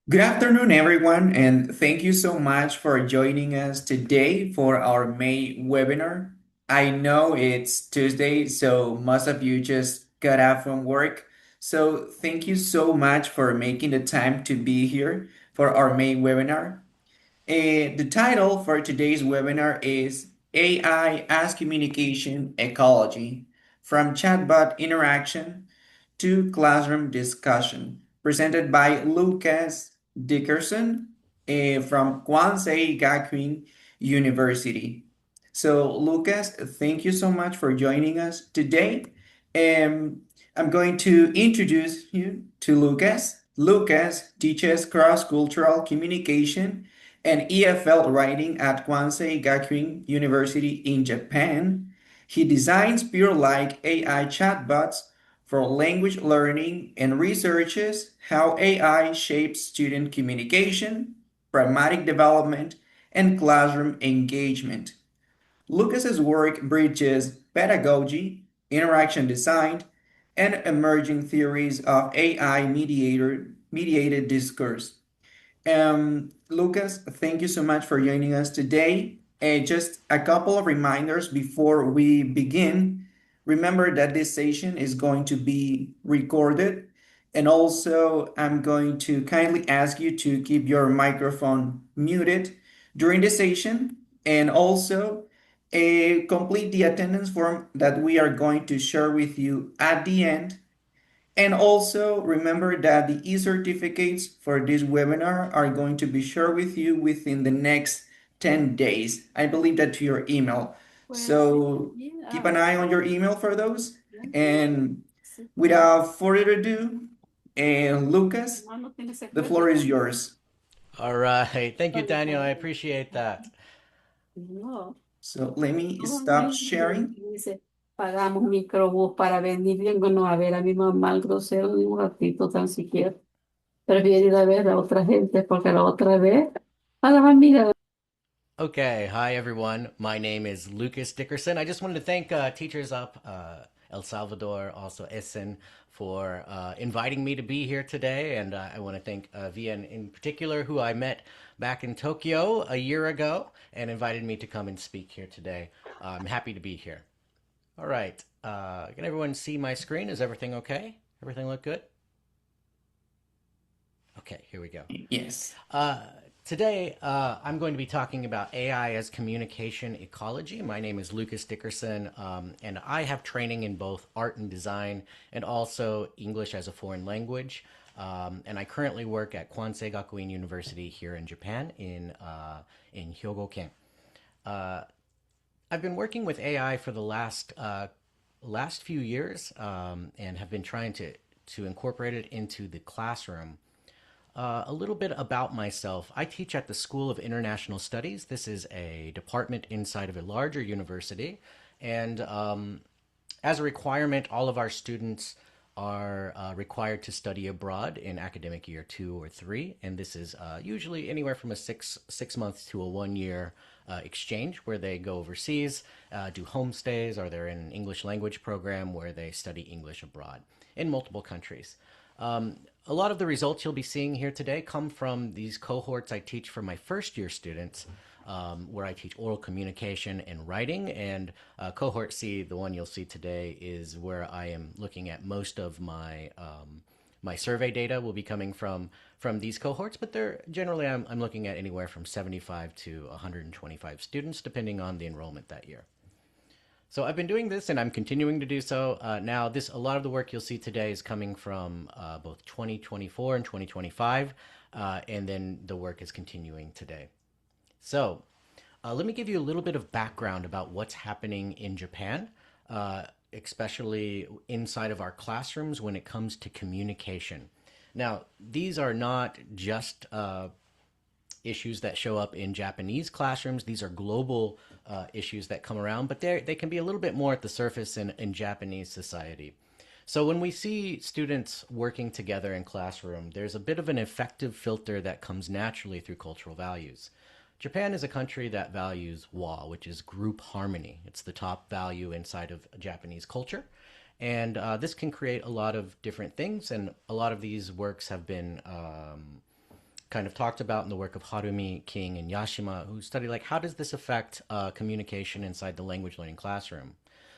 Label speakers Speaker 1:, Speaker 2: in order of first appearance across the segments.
Speaker 1: Good afternoon, everyone, and thank you so much for joining us today for our May webinar. I know it's Tuesday, so most of you just got out from work. So thank you so much for making the time to be here for our May webinar. The title for today's webinar is AI as Communication Ecology, from Chatbot Interaction to Classroom Discussion, presented by Lucas Dickerson from Kwansei Gakuin University. So, Lucas, thank you so much for joining us today. Um, I'm going to introduce you to Lucas. Lucas teaches cross-cultural communication and EFL writing at Kwansei Gakuin University in Japan. He designs Pure-like AI chatbots for language learning and researches how AI shapes student communication, pragmatic development, and classroom engagement. Lucas's work bridges pedagogy, interaction design, and emerging theories of AI mediated discourse. Lucas, thank you so much for joining us today. Just a couple of reminders before we begin. Remember that this session is going to be recorded. And also, I'm going to kindly ask you to keep your microphone muted during the session. And also, complete the attendance form that we are going to share with you at the end, and also remember that the e-certificates for this webinar are going to be shared with you within the next 10 days. I believe that to your email. So keep an eye on your email for those. And without further ado, Lucas, the floor is yours.
Speaker 2: All right. Thank you, Daniel. I appreciate that.
Speaker 1: So let me stop sharing.
Speaker 3: Pagamos microbús para venir, vengo a ver a mi mamá el grosero ni un ratito tan siquiera. Prefiero ir a ver a otra gente porque la otra vez a las amigas.
Speaker 2: Okay. Hi, everyone. My name is Lucas Dickerson. I just wanted to thank Teachers Up, El Salvador, also Essen, for inviting me to be here today. And I want to thank Vian in particular, who I met back in Tokyo a year ago and invited me to come and speak here today. I'm happy to be here. All right. Can everyone see my screen? Is everything okay? Everything look good? Okay, here we go.
Speaker 1: Yes.
Speaker 2: Uh, Today, I'm going to be talking about AI as communication ecology. My name is Lucas Dickerson, and I have training in both art and design and also English as a foreign language. And I currently work at Kwansei Gakuin University here in Japan in Hyogo-ken. Uh, I've been working with AI for the last few years and have been trying to incorporate it into the classroom. A little bit about myself. I teach at the School of International Studies. This is a department inside of a larger university. And as a requirement, all of our students are required to study abroad in academic year 2 or 3. And this is usually anywhere from a six months to a 1 year exchange where they go overseas, do homestays, or they're in an English language program where they study English abroad in multiple countries. A lot of the results you'll be seeing here today come from these cohorts I teach for my first year students, where I teach oral communication and writing. And cohort C, the one you'll see today, is where I am looking at most of my survey data will be coming from these cohorts, but they're generally I'm looking at anywhere from 75 to 125 students, depending on the enrollment that year. So I've been doing this, and I'm continuing to do so. Now, a lot of the work you'll see today is coming from both 2024 and 2025, and then the work is continuing today. So let me give you a little bit of background about what's happening in Japan, especially inside of our classrooms when it comes to communication. Now, these are not just issues that show up in Japanese classrooms. These are global issues that come around, but they can be a little bit more at the surface in Japanese society. So when we see students working together in classroom, there's a bit of an effective filter that comes naturally through cultural values. Japan is a country that values wa, which is group harmony. It's the top value inside of Japanese culture. And this can create a lot of different things, and a lot of these works have been kind of talked about in the work of Harumi, King, and Yashima, who study like how does this affect communication inside the language learning classroom.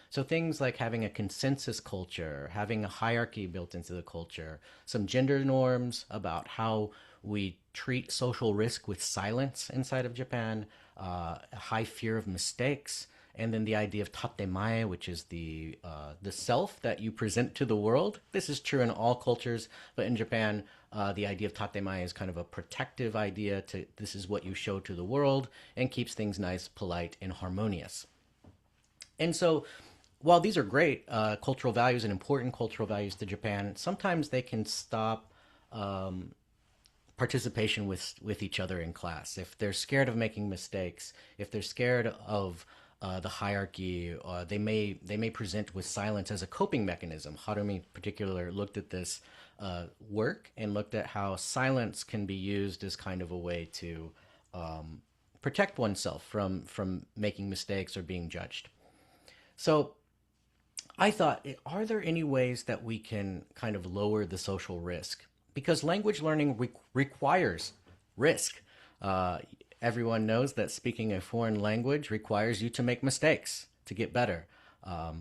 Speaker 2: So things like having a consensus culture, having a hierarchy built into the culture, some gender norms about how we treat social risk with silence inside of Japan, a high fear of mistakes, and then the idea of tatemae, which is the self that you present to the world. This is true in all cultures, but in Japan, the idea of tatemae is kind of a protective idea. To this is what you show to the world and keeps things nice, polite, and harmonious. And so, while these are great cultural values and important cultural values to Japan, sometimes they can stop participation with each other in class. If they're scared of making mistakes, if they're scared of the hierarchy, they may present with silence as a coping mechanism. Harumi, in particular, looked at this work and looked at how silence can be used as kind of a way to protect oneself from making mistakes or being judged. So I thought, are there any ways that we can kind of lower the social risk? Because language learning requires risk. Uh, Everyone knows that speaking a foreign language requires you to make mistakes to get better.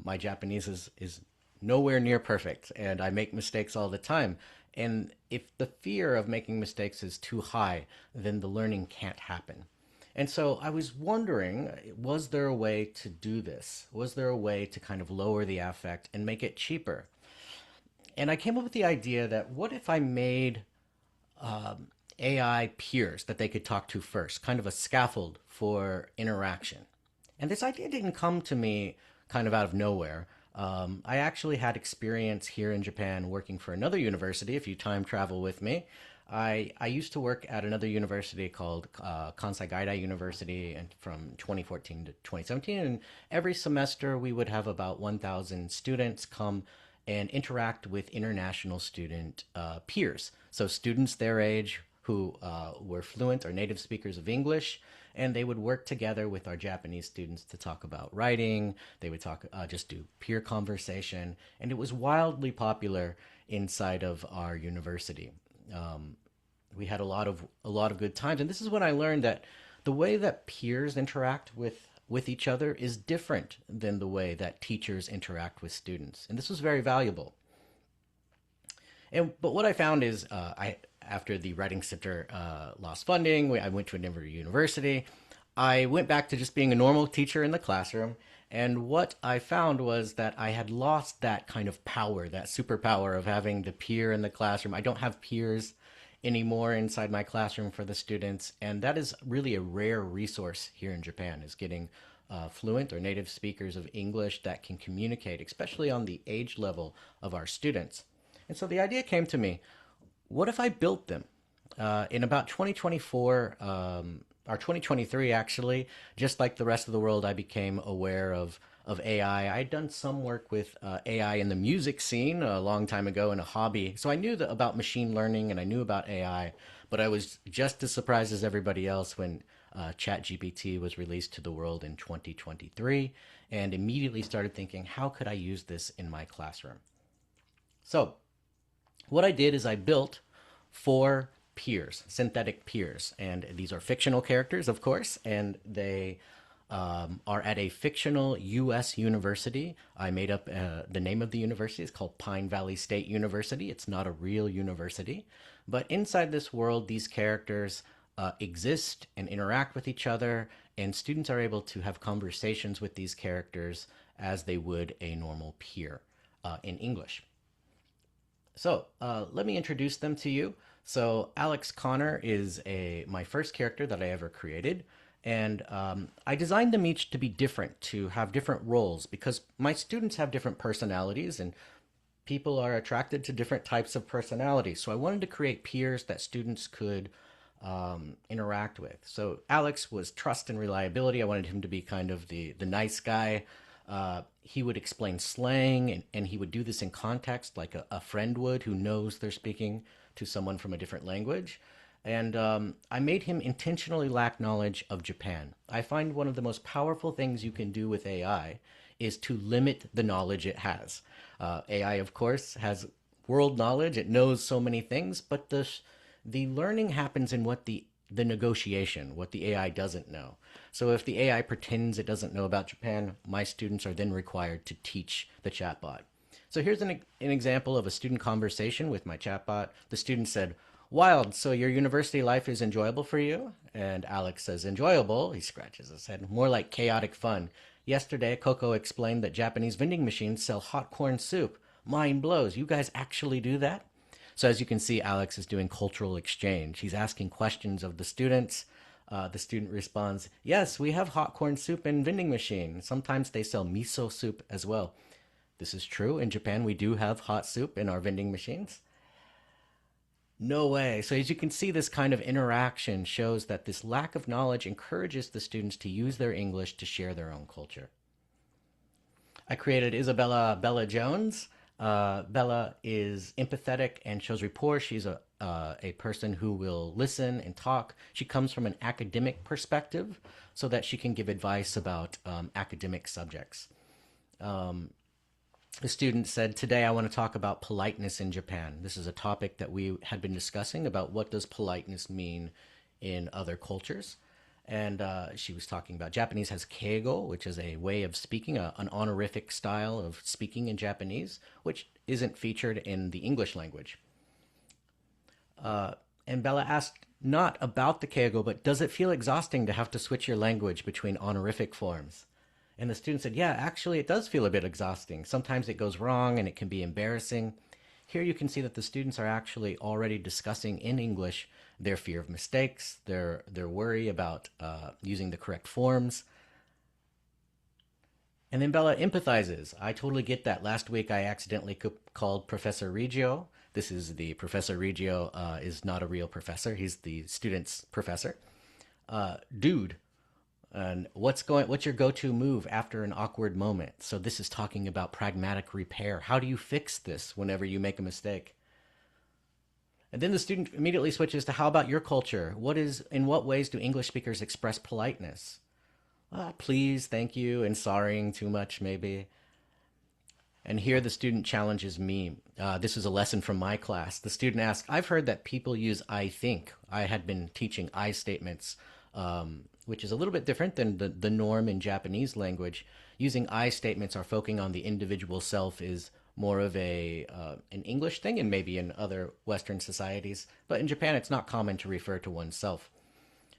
Speaker 2: My Japanese is nowhere near perfect, and I make mistakes all the time. And if the fear of making mistakes is too high, then the learning can't happen. And so I was wondering, was there a way to do this? Was there a way to kind of lower the affect and make it cheaper? And I came up with the idea that what if I made AI peers that they could talk to first, kind of a scaffold for interaction. And this idea didn't come to me kind of out of nowhere. I actually had experience here in Japan working for another university. If you time travel with me, I used to work at another university called Kwansei Gakuin University, and from 2014 to 2017. And every semester we would have about 1,000 students come and interact with international student peers. So students their age who were fluent or native speakers of English, and they would work together with our Japanese students to talk about writing. They would talk, just do peer conversation, and it was wildly popular inside of our university. We had a lot of good times, and this is when I learned that the way that peers interact with each other is different than the way that teachers interact with students, and this was very valuable. And but what I found is, I after the writing center lost funding, I went to a different university. I went back to just being a normal teacher in the classroom, and what I found was that I had lost that kind of power, that superpower of having the peer in the classroom. I don't have peers anymore inside my classroom for the students, and that is really a rare resource here in Japan, is getting fluent or native speakers of English that can communicate, especially on the age level of our students. And so the idea came to me, what if I built them? In about 2024, or 2023 actually, just like the rest of the world, I became aware of AI. I'd done some work with AI in the music scene a long time ago in a hobby. So I knew about machine learning and I knew about AI, but I was just as surprised as everybody else when ChatGPT was released to the world in 2023, and immediately started thinking, how could I use this in my classroom? So what I did is I built 4 peers, synthetic peers, and these are fictional characters, of course, and they are at a fictional U.S. university. I made up the name of the university. It's called Pine Valley State University. It's not a real university, but inside this world, these characters exist and interact with each other, and students are able to have conversations with these characters as they would a normal peer in English. So let me introduce them to you. So Alex Connor is my first character that I ever created, and I designed them each to be different, to have different roles, because my students have different personalities, and people are attracted to different types of personalities. So I wanted to create peers that students could interact with. So Alex was trust and reliability. I wanted him to be kind of the nice guy. He would explain slang, and he would do this in context, like a friend would who knows they're speaking to someone from a different language. And I made him intentionally lack knowledge of Japan. I find one of the most powerful things you can do with AI is to limit the knowledge it has. AI, of course, has world knowledge. It knows so many things, but The learning happens in what the negotiation, what the AI doesn't know. So if the AI pretends it doesn't know about Japan, my students are then required to teach the chatbot. So here's an example of a student conversation with my chatbot. The student said, "Wild, so your university life is enjoyable for you?" And Alex says, "Enjoyable." He scratches his head. "More like chaotic fun. Yesterday, Coco explained that Japanese vending machines sell hot corn soup. Mind blows. You guys actually do that?" So as you can see, Alex is doing cultural exchange. He's asking questions of the students. The student responds, "Yes, we have hot corn soup and vending machine. Sometimes they sell miso soup as well." This is true. In Japan, we do have hot soup in our vending machines. No way. So, as you can see, this kind of interaction shows that this lack of knowledge encourages the students to use their English to share their own culture. I created Isabella Bella Jones. Bella is empathetic and shows rapport. She's a person who will listen and talk. She comes from an academic perspective so that she can give advice about academic subjects. The student said, "Today I want to talk about politeness in Japan." This is a topic that we had been discussing about what does politeness mean in other cultures. And she was talking about Japanese has keigo, which is a way of speaking, an honorific style of speaking in Japanese, which isn't featured in the English language. And Bella asked not about the keigo, but does it feel exhausting to have to switch your language between honorific forms? And the student said, "Yeah, actually, it does feel a bit exhausting. Sometimes it goes wrong and it can be embarrassing." Here you can see that the students are actually already discussing in English their fear of mistakes, their worry about using the correct forms. And then Bella empathizes. "I totally get that. Last week I accidentally called Professor Reggio. This is the Professor Reggio is not a real professor. He's the student's professor. Dude, and what's your go-to move after an awkward moment?" So this is talking about pragmatic repair. How do you fix this whenever you make a mistake? And then the student immediately switches to, "How about your culture? In what ways do English speakers express politeness?" Please, thank you, and sorrying too much maybe. And here the student challenges me. This is a lesson from my class. The student asked, "I've heard that people use I think." I had been teaching I statements, which is a little bit different than the norm in Japanese language. Using I statements are focusing on the individual self is more of an English thing and maybe in other Western societies. But in Japan, it's not common to refer to oneself.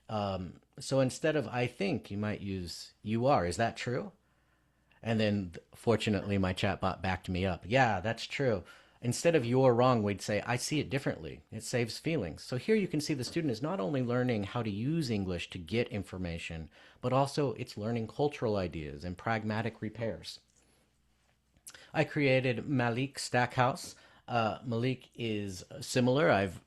Speaker 2: So instead of I think, you might use you are. Is that true? And then fortunately, my chatbot backed me up. "Yeah, that's true." Instead of "you're wrong," we'd say "I see it differently." It saves feelings. So here you can see the student is not only learning how to use English to get information, but also it's learning cultural ideas and pragmatic repairs. I created Malik Stackhouse. Malik is similar. I've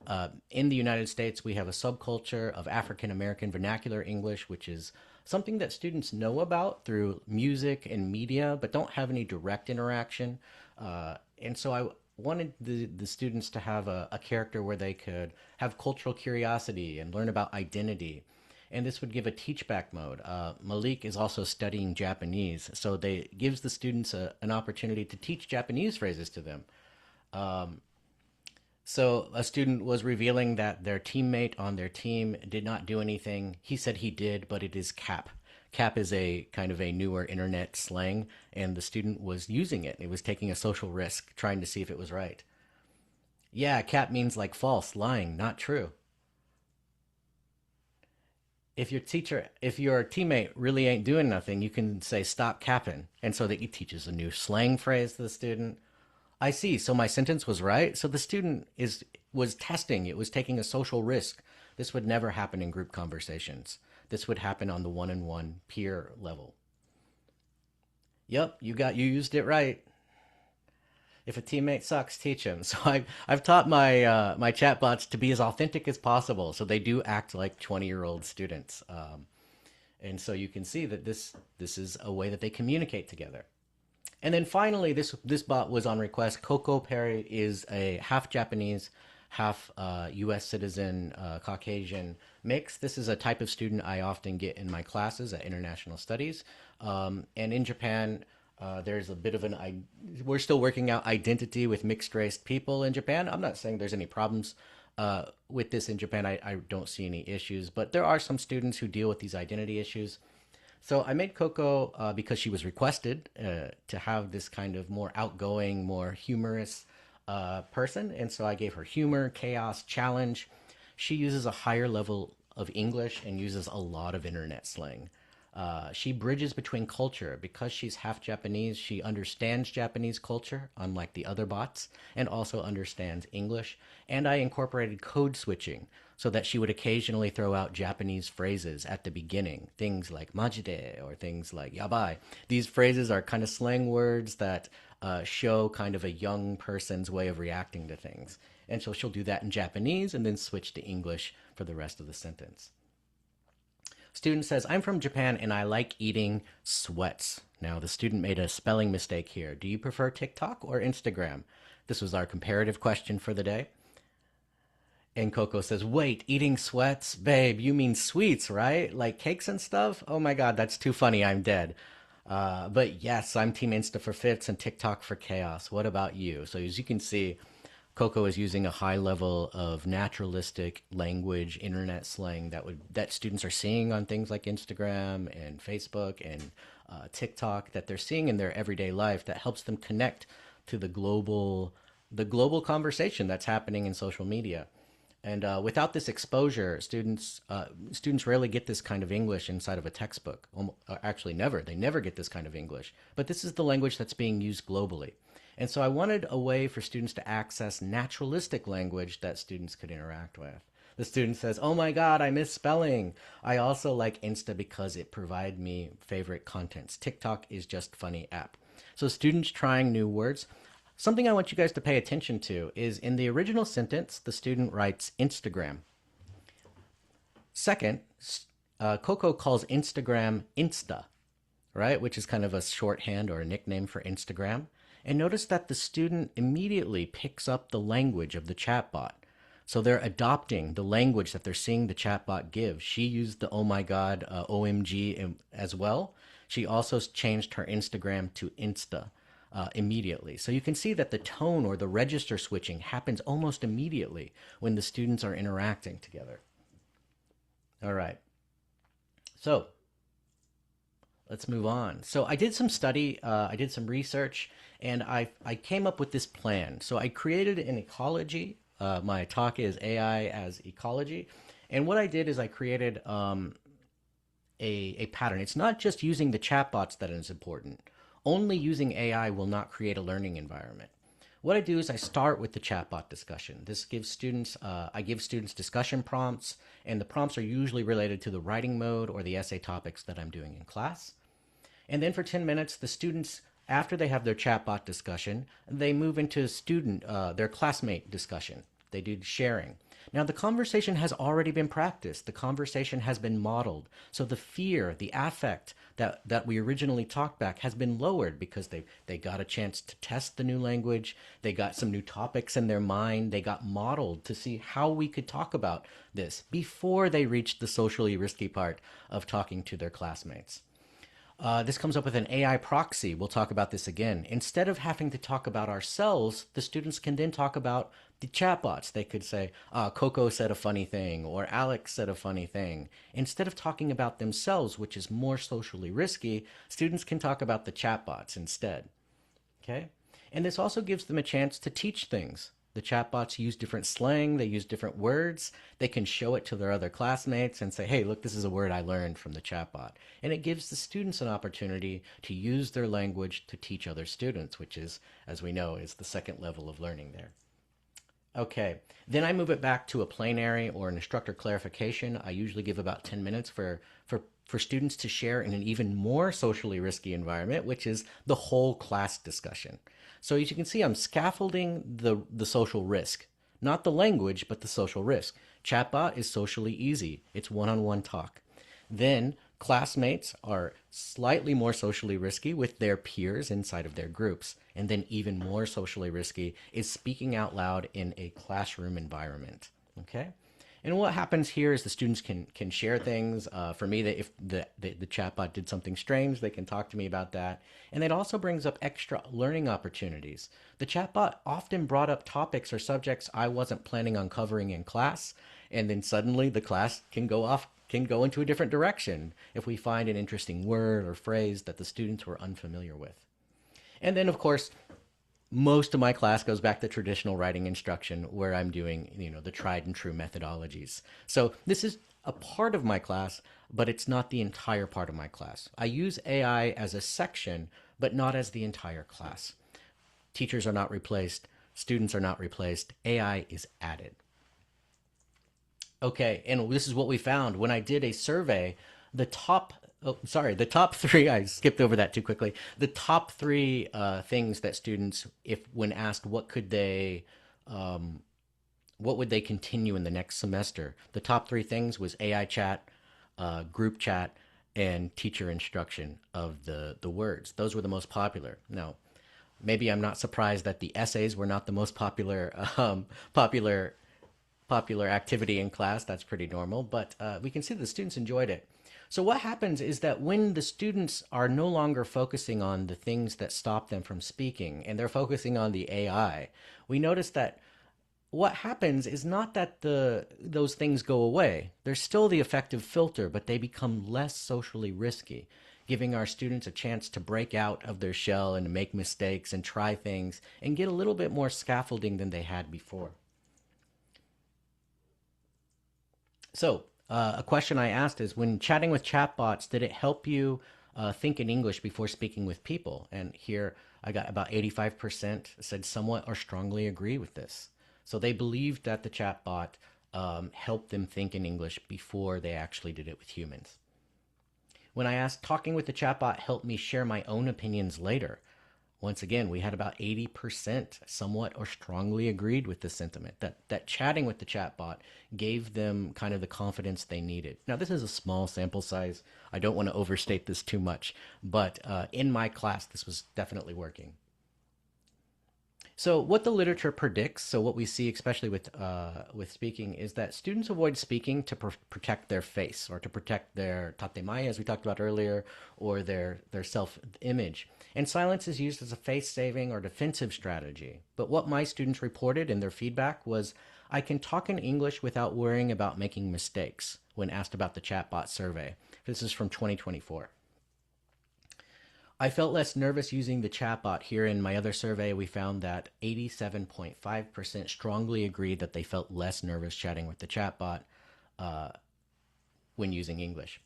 Speaker 2: in the United States we have a subculture of African American vernacular English, which is something that students know about through music and media, but don't have any direct interaction. And so I wanted the students to have a character where they could have cultural curiosity and learn about identity. And this would give a teach back mode. Malik is also studying Japanese, so they gives the students an opportunity to teach Japanese phrases to them. So a student was revealing that their teammate on their team did not do anything. He said he did, but it is cap. Cap is a kind of a newer internet slang, and the student was using it. It was taking a social risk, trying to see if it was right. "Yeah, cap means like false, lying, not true." If your teammate really ain't doing nothing, you can say "stop capping," and so that he teaches a new slang phrase to the student. "I see. So my sentence was right." So the student is was testing. It was taking a social risk. This would never happen in group conversations. This would happen on the one-on-one peer level. "Yep, you used it right. If a teammate sucks, teach him." So I've taught my chatbots to be as authentic as possible, so they do act like 20-year-old students. And so you can see that this is a way that they communicate together. And then finally, this bot was on request. Coco Perry is a half Japanese, half U.S. citizen, Caucasian mix. This is a type of student I often get in my classes at international studies. And in Japan, there's a bit of we're still working out identity with mixed race people in Japan. I'm not saying there's any problems, With this in Japan, I don't see any issues, but there are some students who deal with these identity issues. So I made Coco because she was requested to have this kind of more outgoing, more humorous person. And so I gave her humor, chaos, challenge. She uses a higher level of English and uses a lot of internet slang. She bridges between culture because she's half Japanese. She understands Japanese culture, unlike the other bots, and also understands English. And I incorporated code switching so that she would occasionally throw out Japanese phrases at the beginning, things like majide or things like yabai. These phrases are kind of slang words that show kind of a young person's way of reacting to things. And so she'll do that in Japanese and then switch to English for the rest of the sentence. Student says, I'm from Japan and I like eating sweats. Now, the student made a spelling mistake here. Do you prefer TikTok or Instagram? This was our comparative question for the day. And Coco says, wait, eating sweats? Babe, you mean sweets, right? Like cakes and stuff? Oh my God, that's too funny. I'm dead. But yes, I'm Team Insta for fits and TikTok for chaos. What about you? So as you can see, Coco is using a high level of naturalistic language, internet slang that students are seeing on things like Instagram and Facebook and TikTok that they're seeing in their everyday life that helps them connect to the global conversation that's happening in social media. And without this exposure, students rarely get this kind of English inside of a textbook. Actually, never. They never get this kind of English. But this is the language that's being used globally. And so I wanted a way for students to access naturalistic language that students could interact with. The student says, oh my God, I miss spelling. I also like Insta because it provides me favorite contents. TikTok is just funny app. So students trying new words. Something I want you guys to pay attention to is in the original sentence, the student writes Instagram. Second, Coco calls Instagram Insta, right? Which is kind of a shorthand or a nickname for Instagram. And notice that the student immediately picks up the language of the chatbot. So they're adopting the language that they're seeing the chatbot give. She used the oh my God, OMG as well. She also changed her Instagram to Insta immediately. So you can see that the tone or the register switching happens almost immediately when the students are interacting together. All right. So let's move on. So I did some study, I did some research, and I came up with this plan. So I created an ecology. My talk is AI as ecology. And what I did is I created a pattern. It's not just using the chatbots that is important. Only using AI will not create a learning environment. What I do is I start with the chatbot discussion. This gives students, I give students discussion prompts, and the prompts are usually related to the writing mode or the essay topics that I'm doing in class. And then for 10 minutes, the students, after they have their chatbot discussion, they move into their classmate discussion. They do sharing. Now, the conversation has already been practiced. The conversation has been modeled. So the fear, the affect that we originally talked back has been lowered because they got a chance to test the new language. They got some new topics in their mind. They got modeled to see how we could talk about this before they reached the socially risky part of talking to their classmates. This comes up with an AI proxy. We'll talk about this again. Instead of having to talk about ourselves, the students can then talk about the chatbots. They could say, Coco said a funny thing, or Alex said a funny thing. Instead of talking about themselves, which is more socially risky, students can talk about the chatbots instead. Okay? And this also gives them a chance to teach things. The chatbots use different slang, they use different words. They can show it to their other classmates and say, hey, look, this is a word I learned from the chatbot. And it gives the students an opportunity to use their language to teach other students, which is, as we know, is the second level of learning there. Okay, then I move it back to a plenary or an instructor clarification. I usually give about 10 minutes for students to share in an even more socially risky environment, which is the whole class discussion. So as you can see, I'm scaffolding the social risk, not the language, but the social risk. Chatbot is socially easy. It's one-on-one talk. Then classmates are slightly more socially risky with their peers inside of their groups. And then even more socially risky is speaking out loud in a classroom environment. Okay? And what happens here is the students can share things. For me, that if the chatbot did something strange, they can talk to me about that. And it also brings up extra learning opportunities. The chatbot often brought up topics or subjects I wasn't planning on covering in class, and then suddenly the class can go into a different direction if we find an interesting word or phrase that the students were unfamiliar with. And then, of course, most of my class goes back to traditional writing instruction where I'm doing, the tried and true methodologies. So this is a part of my class, but it's not the entire part of my class. I use AI as a section, but not as the entire class. Teachers are not replaced. Students are not replaced. AI is added. Okay, and this is what we found when I did a survey. The top, the top three. I skipped over that too quickly. The top three things that students, if when asked what would they continue in the next semester, the top three things was AI chat, group chat, and teacher instruction of the words. Those were the most popular. Now, maybe I'm not surprised that the essays were not the most popular activity in class. That's pretty normal, but we can see the students enjoyed it. So what happens is that when the students are no longer focusing on the things that stop them from speaking and they're focusing on the AI, we notice that what happens is not that those things go away. They're still the effective filter, but they become less socially risky, giving our students a chance to break out of their shell and to make mistakes and try things and get a little bit more scaffolding than they had before. So, a question I asked is, when chatting with chatbots, did it help you think in English before speaking with people? And here I got about 85% said somewhat or strongly agree with this. So they believed that the chatbot helped them think in English before they actually did it with humans. When I asked, talking with the chatbot helped me share my own opinions later, once again, we had about 80% somewhat or strongly agreed with this sentiment, that chatting with the chatbot gave them kind of the confidence they needed. Now, this is a small sample size. I don't want to overstate this too much, but in my class, this was definitely working. So what the literature predicts, so what we see especially with speaking, is that students avoid speaking to protect their face or to protect their tatemae, as we talked about earlier, or their self-image. And silence is used as a face-saving or defensive strategy. But what my students reported in their feedback was, I can talk in English without worrying about making mistakes when asked about the chatbot survey. This is from 2024. I felt less nervous using the chatbot. Here in my other survey, we found that 87.5% strongly agreed that they felt less nervous chatting with the chatbot when using English.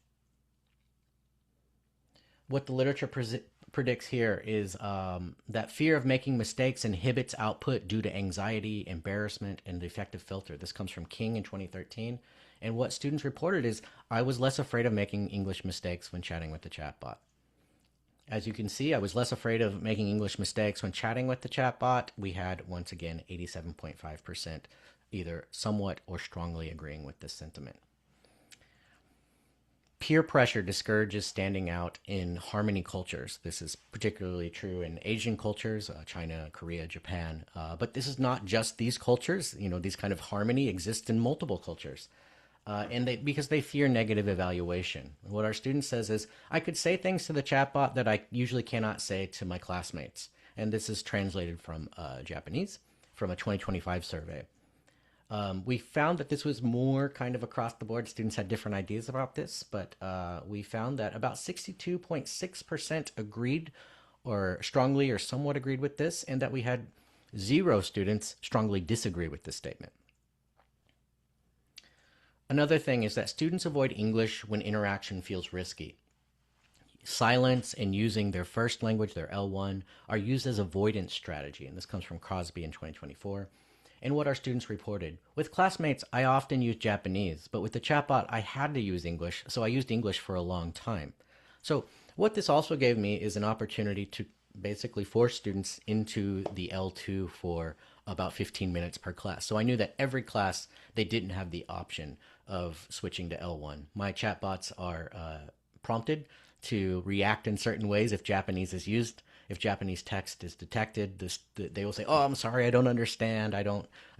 Speaker 2: What the literature predicts here is that fear of making mistakes inhibits output due to anxiety, embarrassment, and the effective filter. This comes from King in 2013. And what students reported is, I was less afraid of making English mistakes when chatting with the chatbot. As you can see, I was less afraid of making English mistakes when chatting with the chatbot. We had, once again, 87.5% either somewhat or strongly agreeing with this sentiment. Peer pressure discourages standing out in harmony cultures. This is particularly true in Asian cultures, China, Korea, Japan. But this is not just these cultures. These kind of harmony exists in multiple cultures. Because they fear negative evaluation. What our student says is, I could say things to the chatbot that I usually cannot say to my classmates. And this is translated from Japanese, from a 2025 survey. We found that this was more kind of across the board. Students had different ideas about this, but we found that about 62.6% agreed or strongly or somewhat agreed with this, and that we had 0 students strongly disagree with this statement. Another thing is that students avoid English when interaction feels risky. Silence and using their first language, their L1, are used as avoidance strategy, and this comes from Crosby in 2024. And what our students reported, with classmates, I often use Japanese, but with the chatbot, I had to use English, so I used English for a long time. So what this also gave me is an opportunity to basically force students into the L2 for about 15 minutes per class. So I knew that every class, they didn't have the option of switching to L1. My chatbots are prompted to react in certain ways if Japanese is used, if Japanese text is detected, they will say, "Oh, I'm sorry, I don't understand. I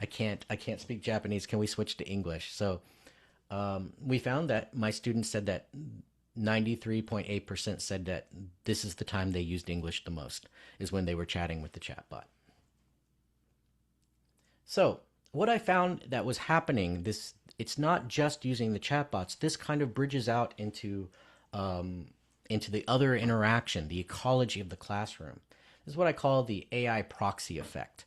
Speaker 2: can't speak Japanese. Can we switch to English?" So we found that my students said that 93.8% said that this is the time they used English the most, is when they were chatting with the chatbot. So what I found that was happening, this it's not just using the chatbots. This kind of bridges out into the other interaction, the ecology of the classroom. This is what I call the AI proxy effect.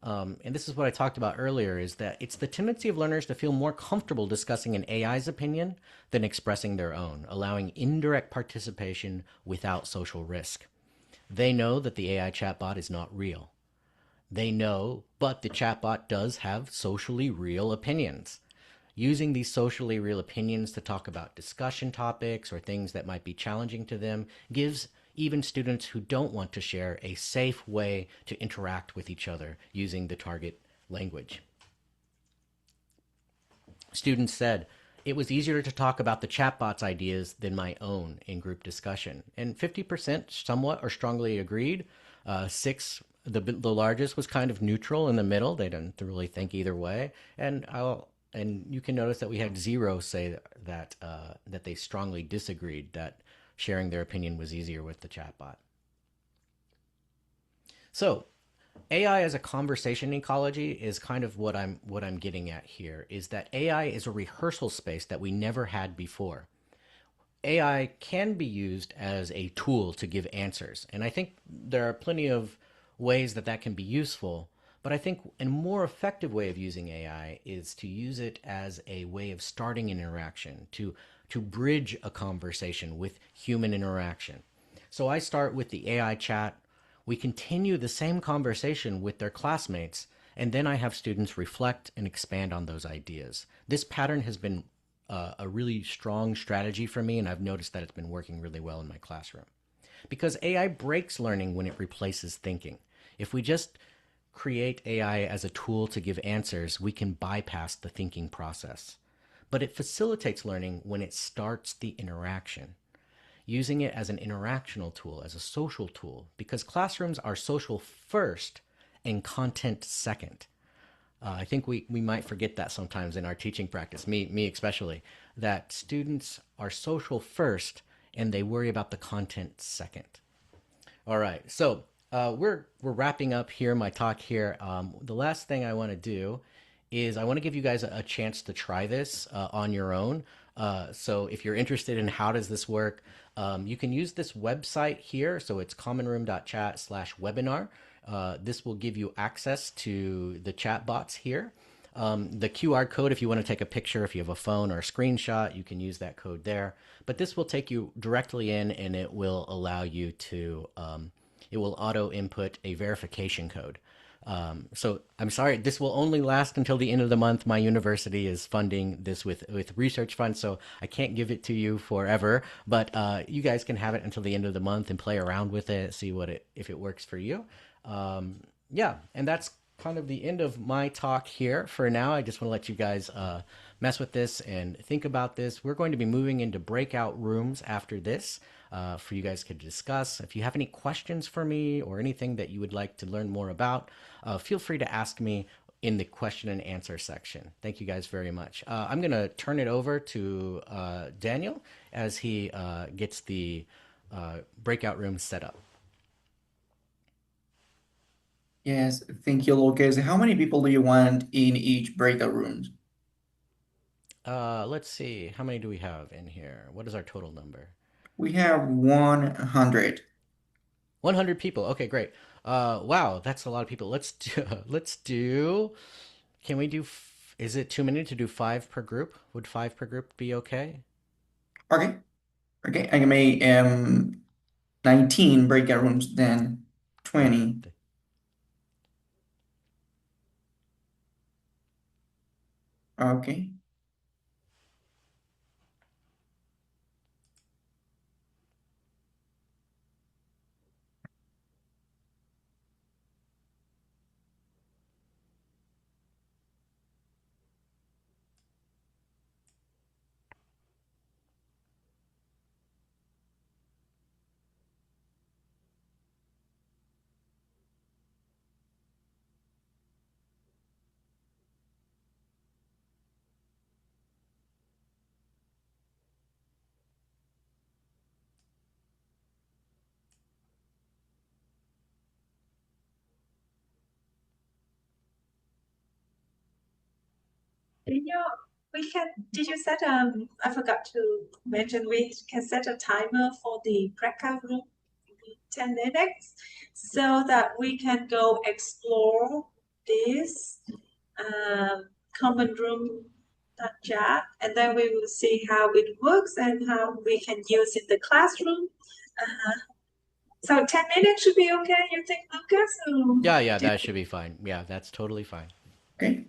Speaker 2: And this is what I talked about earlier, is that it's the tendency of learners to feel more comfortable discussing an AI's opinion than expressing their own, allowing indirect participation without social risk. They know that the AI chatbot is not real. They know, but the chatbot does have socially real opinions. Using these socially real opinions to talk about discussion topics or things that might be challenging to them gives even students who don't want to share a safe way to interact with each other using the target language. Students said, it was easier to talk about the chatbot's ideas than my own in group discussion. And 50% somewhat or strongly agreed. Six, the largest, was kind of neutral in the middle. They didn't really think either way. And you can notice that we had zero say that they strongly disagreed that sharing their opinion was easier with the chatbot. So AI as a conversation ecology is kind of what I'm getting at here, is that AI is a rehearsal space that we never had before. AI can be used as a tool to give answers, and I think there are plenty of ways that that can be useful. But I think a more effective way of using AI is to use it as a way of starting an interaction, to bridge a conversation with human interaction. So I start with the AI chat. We continue the same conversation with their classmates, and then I have students reflect and expand on those ideas. This pattern has been a really strong strategy for me, and I've noticed that it's been working really well in my classroom. Because AI breaks learning when it replaces thinking. If we just create AI as a tool to give answers, we can bypass the thinking process. But it facilitates learning when it starts the interaction, using it as an interactional tool, as a social tool, because classrooms are social first and content second. I think we might forget that sometimes in our teaching practice, me especially, that students are social first and they worry about the content second. All right, so we're wrapping up here my talk here. The last thing I want to do is I want to give you guys a chance to try this on your own. So if you're interested in how does this work, you can use this website here. So it's commonroom.chat/webinar. This will give you access to the chat bots here. The QR code, if you want to take a picture, if you have a phone or a screenshot, you can use that code there. But this will take you directly in, and it will allow you to, it will auto input a verification code. So I'm sorry, this will only last until the end of the month. My university is funding this with research funds, so I can't give it to you forever. But you guys can have it until the end of the month and play around with it, see if it works for you. Yeah, and that's kind of the end of my talk here for now. I just want to let you guys mess with this and think about this. We're going to be moving into breakout rooms after this for you guys to discuss. If you have any questions for me or anything that you would like to learn more about, feel free to ask me in the question and answer section. Thank you guys very much. I'm going to turn it over to Daniel as he gets the breakout room set up.
Speaker 1: Yes, thank you, Lucas. How many people do you want in each breakout room?
Speaker 2: Let's see. How many do we have in here? What is our total number?
Speaker 1: We have 100.
Speaker 2: 100 people. Okay, great. Wow, that's a lot of people. Let's do, let's do, can we do, is it too many to do five per group? Would five per group be okay?
Speaker 1: Okay, okay. I can make 19 breakout rooms, then
Speaker 2: All right.
Speaker 1: 20. Okay.
Speaker 4: You know, we can, did you set, I forgot to mention, we can set a timer for the breakout room, 10 minutes, so that we can go explore this common room chat, and then we will see how it works and how we can use in the classroom. So 10 minutes should be okay, you think, Lucas?
Speaker 2: Yeah,
Speaker 1: Do
Speaker 2: that should be fine. Yeah, that's totally fine.
Speaker 1: Okay.